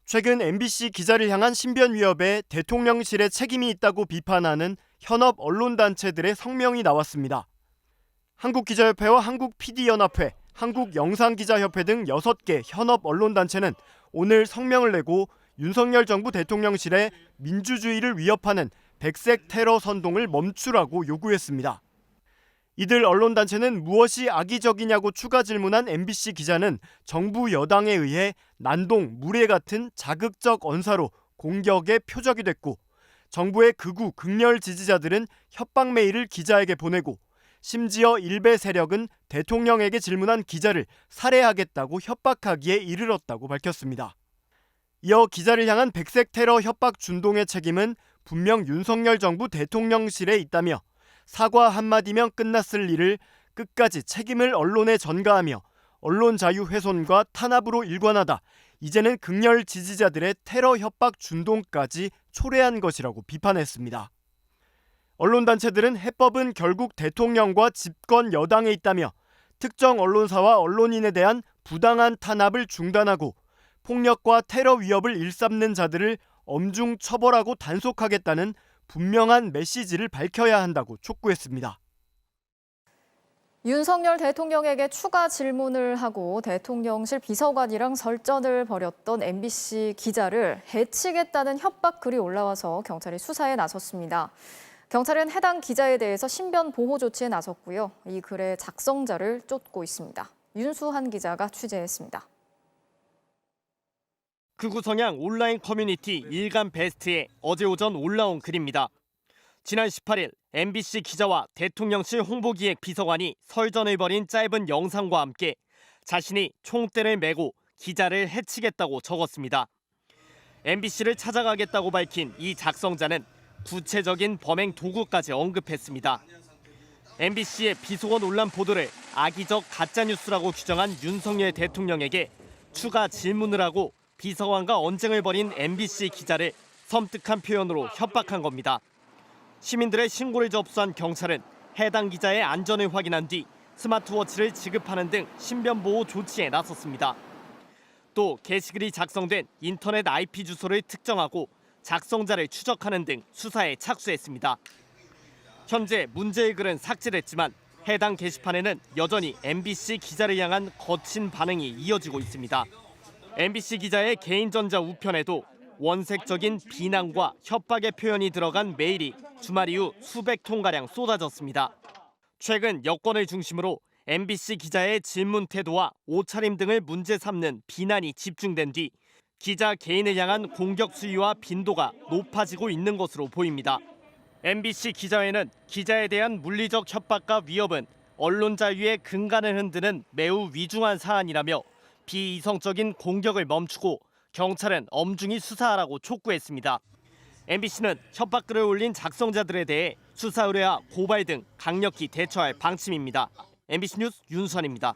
최근 MBC 기자를 향한 신변 위협에 대통령실의 책임이 있다고 비판하는 현업 언론단체들의 성명이 나왔습니다. 한국기자협회와 한국PD연합회, 한국영상기자협회 등 6개 현업 언론단체는 오늘 성명을 내고 윤석열 정부 대통령실에 민주주의를 위협하는 백색 테러 선동을 멈추라고 요구했습니다. 이들 언론단체는 무엇이 악의적이냐고 추가 질문한 MBC 기자는 정부 여당에 의해 난동, 무례 같은 자극적 언사로 공격의 표적이 됐고 정부의 극우, 극렬 지지자들은 협박 메일을 기자에게 보내고 심지어 일베 세력은 대통령에게 질문한 기자를 살해하겠다고 협박하기에 이르렀다고 밝혔습니다. 이어 기자를 향한 백색 테러 협박 준동의 책임은 분명 윤석열 정부 대통령실에 있다며 사과 한마디면 끝났을 일을 끝까지 책임을 언론에 전가하며 언론 자유 훼손과 탄압으로 일관하다 이제는 극렬 지지자들의 테러 협박 준동까지 초래한 것이라고 비판했습니다. 언론단체들은 해법은 결국 대통령과 집권 여당에 있다며 특정 언론사와 언론인에 대한 부당한 탄압을 중단하고 폭력과 테러 위협을 일삼는 자들을 엄중 처벌하고 단속하겠다는 분명한 메시지를 밝혀야 한다고 촉구했습니다. 윤석열 대통령에게 추가 질문을 하고 대통령실 비서관이랑 설전을 벌였던 MBC 기자를 해치겠다는 협박 글이 올라와서 경찰이 수사에 나섰습니다. 경찰은 해당 기자에 대해서 신변 보호 조치에 나섰고요. 이 글의 작성자를 쫓고 있습니다. 윤수한 기자가 취재했습니다. 극우 성향 온라인 커뮤니티 일간베스트에 어제 오전 올라온 글입니다. 지난 18일 MBC 기자와 대통령실 홍보기획 비서관이 설전을 벌인 짧은 영상과 함께 자신이 총대를 메고 기자를 해치겠다고 적었습니다. MBC를 찾아가겠다고 밝힌 이 작성자는 구체적인 범행 도구까지 언급했습니다. MBC의 비속어 논란 보도를 악의적 가짜뉴스라고 규정한 윤석열 대통령에게 추가 질문을 하고 비서관과 언쟁을 벌인 MBC 기자를 섬뜩한 표현으로 협박한 겁니다. 시민들의 신고를 접수한 경찰은 해당 기자의 안전을 확인한 뒤 스마트워치를 지급하는 등 신변보호 조치에 나섰습니다. 또 게시글이 작성된 인터넷 IP 주소를 특정하고 작성자를 추적하는 등 수사에 착수했습니다. 현재 문제의 글은 삭제됐지만 해당 게시판에는 여전히 MBC 기자를 향한 거친 반응이 이어지고 있습니다. MBC 기자의 개인전자 우편에도 원색적인 비난과 협박의 표현이 들어간 메일이 주말 이후 수백 통가량 쏟아졌습니다. 최근 여권을 중심으로 MBC 기자의 질문 태도와 옷차림 등을 문제 삼는 비난이 집중된 뒤 기자 개인을 향한 공격 수위와 빈도가 높아지고 있는 것으로 보입니다. MBC 기자회는 기자에 대한 물리적 협박과 위협은 언론 자유의 근간을 흔드는 매우 위중한 사안이라며 비이성적인 공격을 멈추고 경찰은 엄중히 수사하라고 촉구했습니다. MBC는 협박글을 올린 작성자들에 대해 수사 의뢰와 고발 등 강력히 대처할 방침입니다. MBC 뉴스 윤수환입니다.